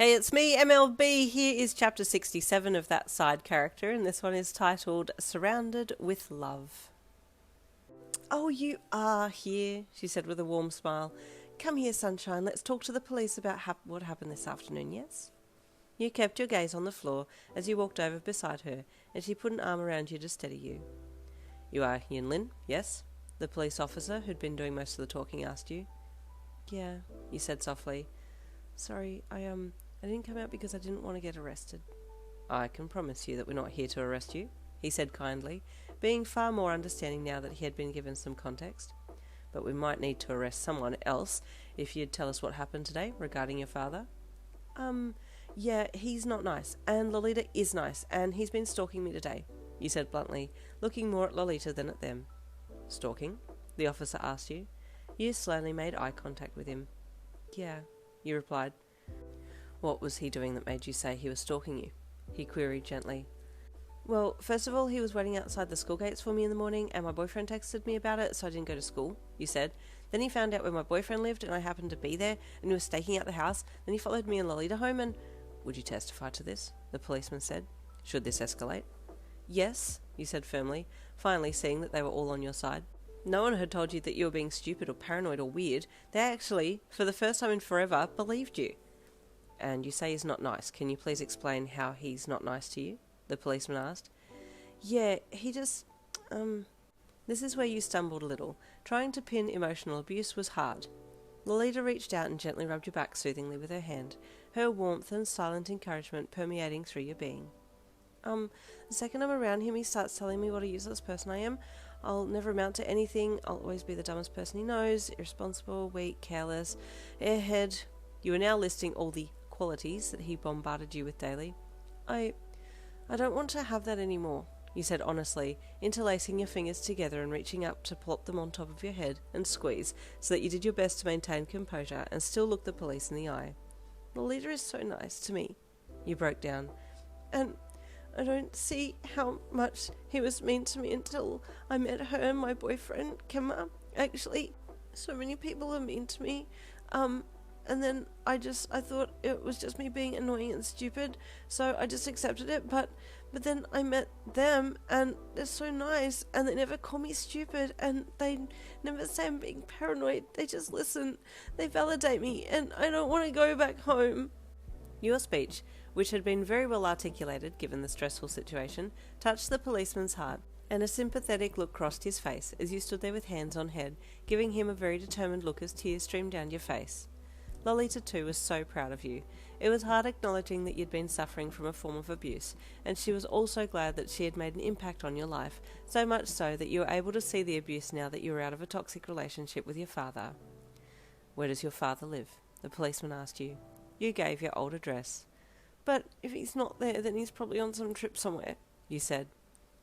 Hey, it's me, MLB. Here is chapter 67 of that side character, and this one is titled Surrounded with Love. Oh, you are here, she said with a warm smile. Come here, sunshine. Let's talk to the police about what happened this afternoon, yes? You kept your gaze on the floor as you walked over beside her, and she put an arm around you to steady you. You are Yinlin, yes? The police officer who'd been doing most of the talking asked you. Yeah, you said softly. Sorry, I didn't come out because I didn't want to get arrested. I can promise you that we're not here to arrest you, he said kindly, being far more understanding now that he had been given some context. But we might need to arrest someone else if you'd tell us what happened today regarding your father. Yeah, he's not nice, and Lolita is nice, and he's been stalking me today, you said bluntly, looking more at Lolita than at them. Stalking? The officer asked you. You slowly made eye contact with him. Yeah, you replied. What was he doing that made you say he was stalking you? He queried gently. Well, first of all, he was waiting outside the school gates for me in the morning, and my boyfriend texted me about it, so I didn't go to school, you said. Then he found out where my boyfriend lived, and I happened to be there, and he was staking out the house. Then he followed me and Lolita home, and... Would you testify to this? The policeman said. Should this escalate? Yes, you said firmly, finally seeing that they were all on your side. No one had told you that you were being stupid or paranoid or weird. They actually, for the first time in forever, believed you. And you say he's not nice. Can you please explain how he's not nice to you? The policeman asked. Yeah, he just... This is where you stumbled a little. Trying to pin emotional abuse was hard. Lolita reached out and gently rubbed your back soothingly with her hand, her warmth and silent encouragement permeating through your being. The second I'm around him, he starts telling me what a useless person I am. I'll never amount to anything. I'll always be the dumbest person he knows, irresponsible, weak, careless, airhead. You are now listing all the qualities that he bombarded you with daily. I don't want to have that anymore, you said honestly, interlacing your fingers together and reaching up to plop them on top of your head and squeeze so that you did your best to maintain composure and still look the police in the eye. Lolita is so nice to me, you broke down, and I don't see how much he was mean to me until I met her and my boyfriend, Kenma. Actually, so many people are mean to me. And then I thought it was just me being annoying and stupid, so I just accepted it, but then I met them, and they're so nice, and they never call me stupid, and they never say I'm being paranoid. They just listen, they validate me, and I don't want to go back home. Your speech, which had been very well articulated given the stressful situation, touched the policeman's heart, and a sympathetic look crossed his face as you stood there with hands on head, giving him a very determined look as tears streamed down your face. Lolita too was so proud of you. It was hard acknowledging that you'd been suffering from a form of abuse, and she was also glad that she had made an impact on your life, so much so that you were able to see the abuse now that you were out of a toxic relationship with your father. Where does your father live? The policeman asked you. You gave your old address. But if he's not there, then he's probably on some trip somewhere, you said.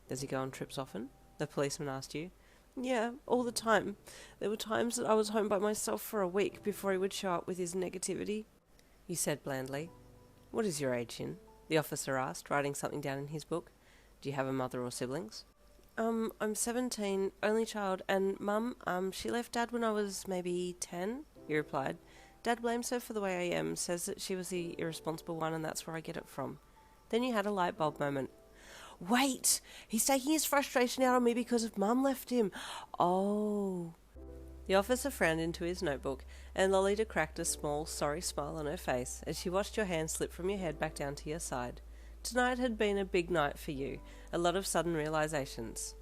Does he go on trips often? The policeman asked you. Yeah, all the time. There were times that I was home by myself for a week before he would show up with his negativity. You said blandly. What is your age, Yin? The officer asked, writing something down in his book. Do you have a mother or siblings? I'm 17, only child, and Mum, she left Dad when I was maybe 10, you replied. Dad blames her for the way I am, says that she was the irresponsible one and that's where I get it from. Then you had a light bulb moment. Wait! He's taking his frustration out on me because of Mum left him. Oh. The officer frowned into his notebook, and Lolita cracked a small, sorry smile on her face as she watched your hand slip from your head back down to your side. Tonight had been a big night for you, a lot of sudden realizations.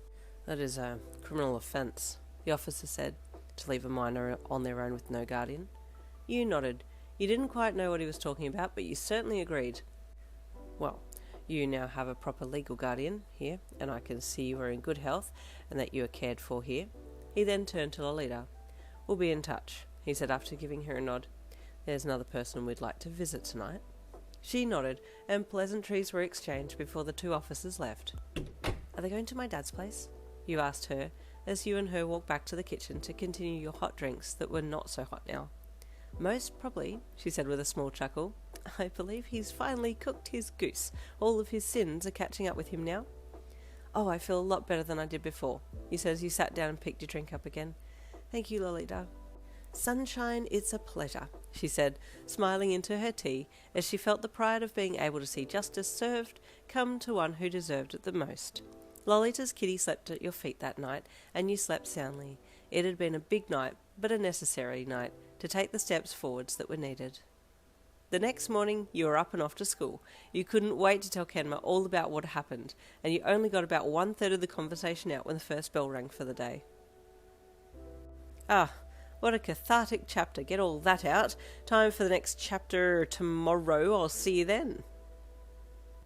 That is a criminal offence, the officer said, to leave a minor on their own with no guardian. You nodded. You didn't quite know what he was talking about, but you certainly agreed. Well, you now have a proper legal guardian here, and I can see you are in good health and that you are cared for here. He then turned to Lolita. We'll be in touch, he said after giving her a nod. There's another person we'd like to visit tonight. She nodded, and pleasantries were exchanged before the two officers left. Are they going to my dad's place? You asked her, as you and her walked back to the kitchen to continue your hot drinks that were not so hot now. Most probably, she said with a small chuckle. I believe he's finally cooked his goose. All of his sins are catching up with him now. Oh, I feel a lot better than I did before, you said as you sat down and picked your drink up again. Thank you, Lolita. "Sunshine, it's a pleasure," she said, smiling into her tea as she felt the pride of being able to see justice served come to one who deserved it the most. Lolita's kitty slept at your feet that night, and you slept soundly. It had been a big night, but a necessary night, to take the steps forwards that were needed. The next morning, you were up and off to school. You couldn't wait to tell Kenma all about what happened, and you only got about 1/3 of the conversation out when the first bell rang for the day. Ah, what a cathartic chapter. Get all that out. Time for the next chapter tomorrow. I'll see you then.